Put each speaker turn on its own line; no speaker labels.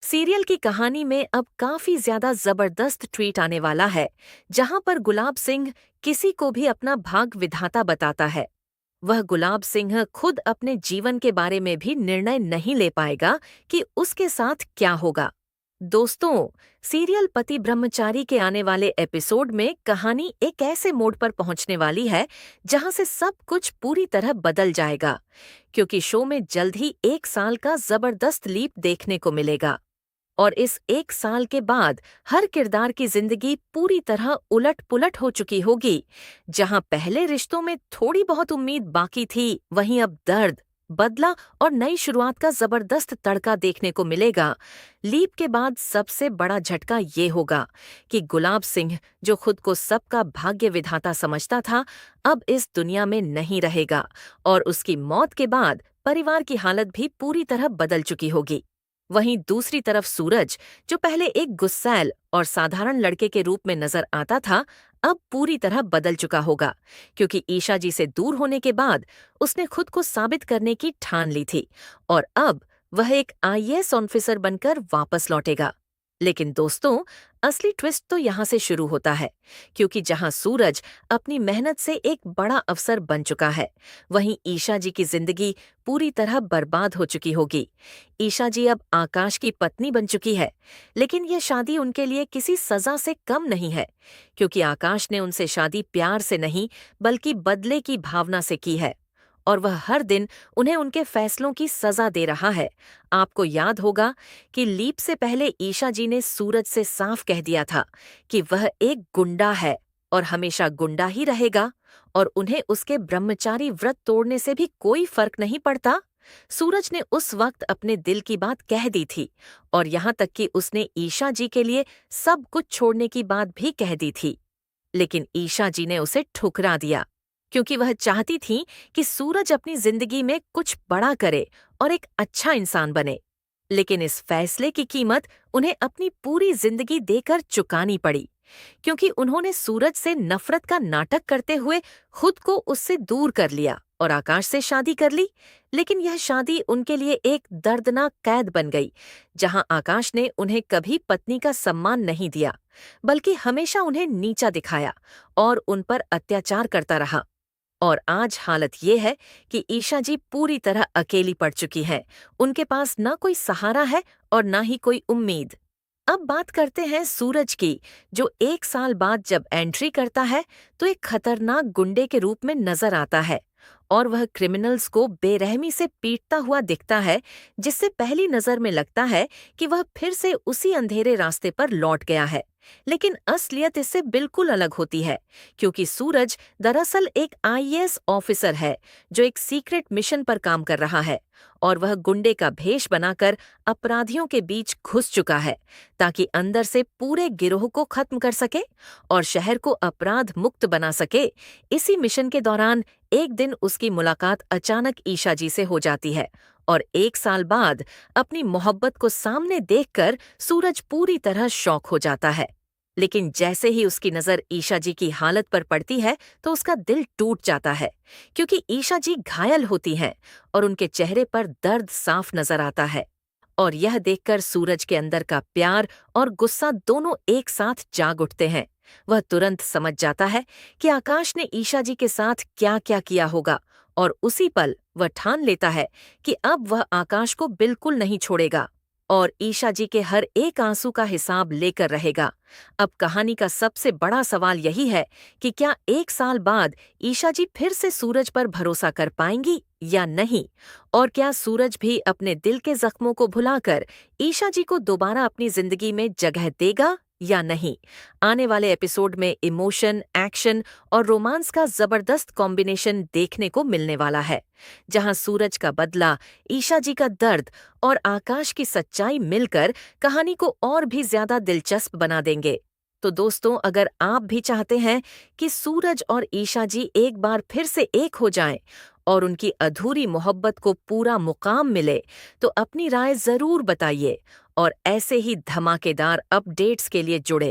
Serial की कहानी में अब काफी ज्यादा जबरदस्त ट्वीट आने वाला है, जहां पर गुलाब सिंह किसी को भी अपना भाग विधाता बताता है। वह गुलाब सिंह खुद अपने जीवन के बारे में भी निर्णय नहीं ले पाएगा कि उसके साथ क्या होगा। दोस्तों, सीरियल पति ब्रह्मचारी के आने वाले एपिसोड में कहानी एक ऐसे मोड़ पर पहुंचने वाली है जहां से सब कुछ पूरी तरह बदल जाएगा, क्योंकि शो में जल्द ही 1 साल का जबरदस्त लीप देखने को मिलेगा। और इस 1 साल के बाद हर किरदार की जिंदगी पूरी तरह उलट पुलट हो चुकी होगी। जहां पहले रिश्तों में थोड़ी बहुत उम्मीद बाकी थी, वहीं अब दर्द, बदला और नई शुरुआत का जबरदस्त तड़का देखने को मिलेगा। लीप के बाद सबसे बड़ा झटका ये होगा कि गुलाब सिंह, जो खुद को सबका भाग्य विधाता समझता था, अब इस दुनिया में नहीं रहेगा और उसकी मौत के बाद परिवार की हालत भी पूरी तरह बदल चुकी होगी। वहीं दूसरी तरफ सूरज, जो पहले एक गुस्सैल और साधारण लड़के के रूप में नजर आता था, अब पूरी तरह बदल चुका होगा, क्योंकि ईशा जी से दूर होने के बाद उसने खुद को साबित करने की ठान ली थी और अब वह एक आईएएस ऑफिसर बनकर वापस लौटेगा। लेकिन दोस्तों, असली ट्विस्ट तो यहाँ से शुरू होता है, क्योंकि जहाँ सूरज अपनी मेहनत से एक बड़ा अफसर बन चुका है, वहीं ईशा जी की जिंदगी पूरी तरह बर्बाद हो चुकी होगी। ईशा जी अब आकाश की पत्नी बन चुकी है, लेकिन यह शादी उनके लिए किसी सजा से कम नहीं है, क्योंकि आकाश ने उनसे शादी प्यार से नहीं बल्कि बदले की भावना से की है और वह हर दिन उन्हें उनके फैसलों की सजा दे रहा है। आपको याद होगा कि लीप से पहले ईशा जी ने सूरज से साफ कह दिया था कि वह एक गुंडा है और हमेशा गुंडा ही रहेगा और उन्हें उसके ब्रह्मचारी व्रत तोड़ने से भी कोई फर्क नहीं पड़ता। सूरज ने उस वक्त अपने दिल की बात कह दी थी और यहाँ तक कि उसने ईशा जी के लिए सब कुछ छोड़ने की बात भी कह दी थी। लेकिन ईशा जी ने उसे ठुकरा दिया, क्योंकि वह चाहती थी कि सूरज अपनी जिंदगी में कुछ बड़ा करे और एक अच्छा इंसान बने। लेकिन इस फैसले की कीमत उन्हें अपनी पूरी जिंदगी देकर चुकानी पड़ी, क्योंकि उन्होंने सूरज से नफरत का नाटक करते हुए खुद को उससे दूर कर लिया और आकाश से शादी कर ली। लेकिन यह शादी उनके लिए एक दर्दनाक कैद बन गई, जहां आकाश ने उन्हें कभी पत्नी का सम्मान नहीं दिया, बल्कि हमेशा उन्हें नीचा दिखाया और उन पर अत्याचार करता रहा। और आज हालत ये है कि ईशा जी पूरी तरह अकेली पड़ चुकी हैं। उनके पास ना कोई सहारा है और ना ही कोई उम्मीद। अब बात करते हैं सूरज की, जो 1 साल बाद जब एंट्री करता है तो एक खतरनाक गुंडे के रूप में नजर आता है और वह क्रिमिनल्स को बेरहमी से पीटता हुआ दिखता है, जिससे पहली नजर में लगता है कि वह फिर से उसी अंधेरे रास्ते पर लौट गया है। लेकिन असलियत इससे बिल्कुल अलग होती है, क्योंकि सूरज दरअसल एक आईएएस ऑफिसर है जो एक सीक्रेट मिशन पर काम कर रहा है और वह गुंडे का भेष बनाकर अपराधियों के बीच घुस चुका है, ताकि अंदर से पूरे गिरोह को खत्म कर सके और शहर को अपराध मुक्त बना सके। इसी मिशन के दौरान एक दिन उसकी मुलाकात अचानक ईशा जी से हो जाती है और 1 साल बाद अपनी मोहब्बत को सामने देखकर सूरज पूरी तरह शॉक हो जाता है। लेकिन जैसे ही उसकी नजर ईशा जी की हालत पर पड़ती है तो उसका दिल टूट जाता है, क्योंकि ईशा जी घायल होती हैं और उनके चेहरे पर दर्द साफ नजर आता है। और यह देखकर सूरज के अंदर का प्यार और गुस्सा दोनों एक साथ जाग उठते हैं। वह तुरंत समझ जाता है कि आकाश ने ईशा जी के साथ क्या क्या किया होगा और उसी पल वह ठान लेता है कि अब वह आकाश को बिल्कुल नहीं छोड़ेगा और ईशा जी के हर एक आंसू का हिसाब लेकर रहेगा। अब कहानी का सबसे बड़ा सवाल यही है कि क्या 1 साल बाद ईशा जी फिर से सूरज पर भरोसा कर पाएंगी या नहीं, और क्या सूरज भी अपने दिल के जख्मों को भुलाकर ईशा जी को दोबारा अपनी जिंदगी में जगह देगा या नहीं। आने वाले एपिसोड में इमोशन, एक्शन और रोमांस का जबरदस्त कॉम्बिनेशन देखने को मिलने वाला है, जहां सूरज का बदला, ईशा जी का दर्द और आकाश की सच्चाई मिलकर कहानी को और भी ज्यादा दिलचस्प बना देंगे। तो दोस्तों, अगर आप भी चाहते हैं कि सूरज और ईशा जी एक बार फिर से एक हो जाएं और उनकी अधूरी मोहब्बत को पूरा मुकाम मिले, तो अपनी राय जरूर बताइए और ऐसे ही धमाकेदार अपडेट्स के लिए जुड़े